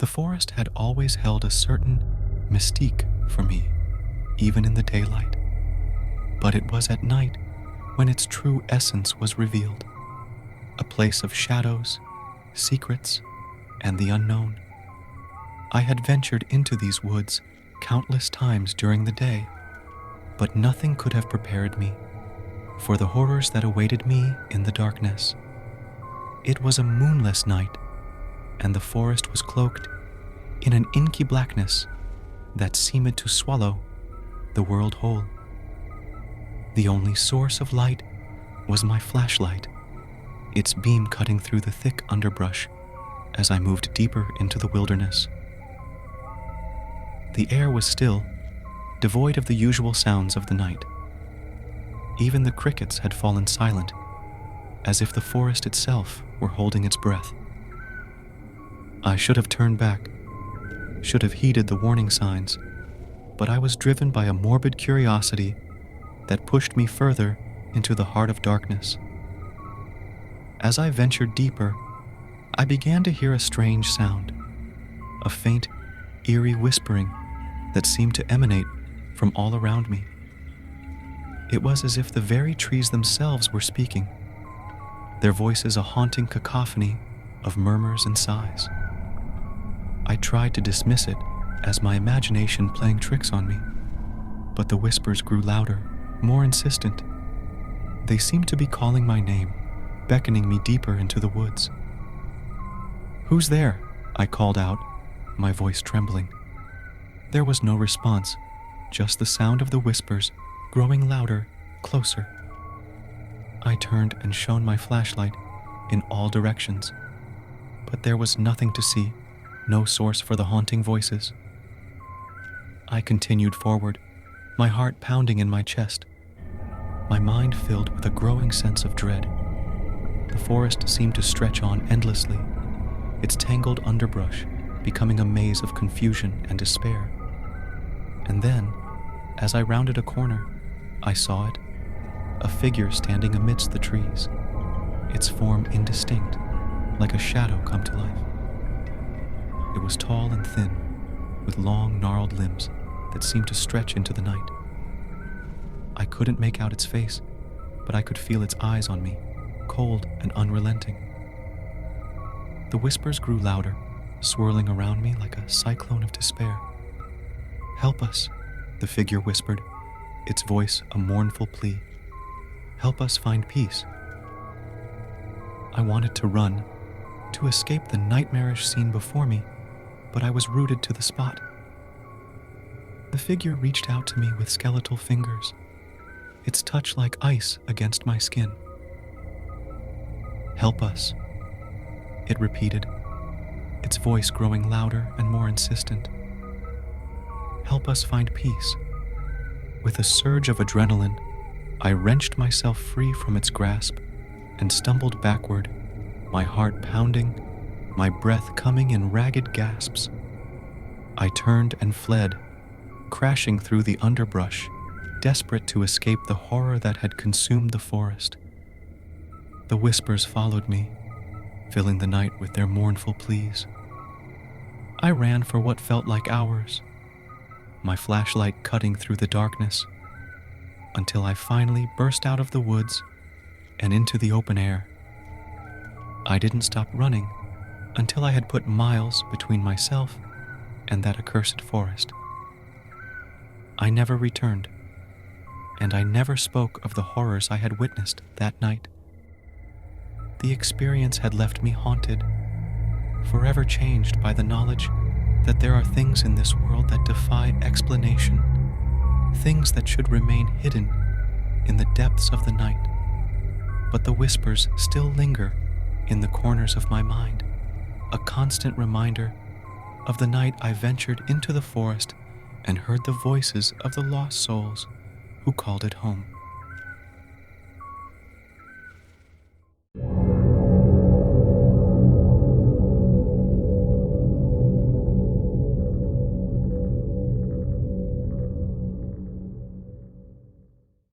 The forest had always held a certain mystique for me, even in the daylight. But it was at night when its true essence was revealed, a place of shadows, secrets, and the unknown. I had ventured into these woods countless times during the day, but nothing could have prepared me for the horrors that awaited me in the darkness. It was a moonless night, and the forest was cloaked in an inky blackness that seemed to swallow the world whole. The only source of light was my flashlight, its beam cutting through the thick underbrush as I moved deeper into the wilderness. The air was still, devoid of the usual sounds of the night. Even the crickets had fallen silent, as if the forest itself were holding its breath. I should have turned back, should have heeded the warning signs, but I was driven by a morbid curiosity that pushed me further into the heart of darkness. As I ventured deeper, I began to hear a strange sound, a faint, eerie whispering that seemed to emanate from all around me. It was as if the very trees themselves were speaking, their voices a haunting cacophony of murmurs and sighs. I tried to dismiss it as my imagination playing tricks on me, but the whispers grew louder, more insistent. They seemed to be calling my name, beckoning me deeper into the woods. "Who's there?" I called out, my voice trembling. There was no response, just the sound of the whispers growing louder, closer. I turned and shone my flashlight in all directions, but there was nothing to see, no source for the haunting voices. I continued forward, my heart pounding in my chest, my mind filled with a growing sense of dread. The forest seemed to stretch on endlessly, its tangled underbrush becoming a maze of confusion and despair. And then, as I rounded a corner, I saw it, a figure standing amidst the trees, its form indistinct, like a shadow come to life. It was tall and thin, with long, gnarled limbs that seemed to stretch into the night. I couldn't make out its face, but I could feel its eyes on me, cold and unrelenting. The whispers grew louder, swirling around me like a cyclone of despair. "Help us," the figure whispered, its voice a mournful plea. "Help us find peace." I wanted to run, to escape the nightmarish scene before me, but I was rooted to the spot. The figure reached out to me with skeletal fingers, its touch like ice against my skin. "Help us," it repeated, its voice growing louder and more insistent. "Help us find peace." With a surge of adrenaline, I wrenched myself free from its grasp and stumbled backward, my heart pounding, my breath coming in ragged gasps. I turned and fled, crashing through the underbrush, desperate to escape the horror that had consumed the forest. The whispers followed me, filling the night with their mournful pleas. I ran for what felt like hours, my flashlight cutting through the darkness, until I finally burst out of the woods and into the open air. I didn't stop running until I had put miles between myself and that accursed forest. I never returned, and I never spoke of the horrors I had witnessed that night. The experience had left me haunted, forever changed by the knowledge that there are things in this world that defy explanation, things that should remain hidden in the depths of the night. But the whispers still linger in the corners of my mind, a constant reminder of the night I ventured into the forest and heard the voices of the lost souls who called it home.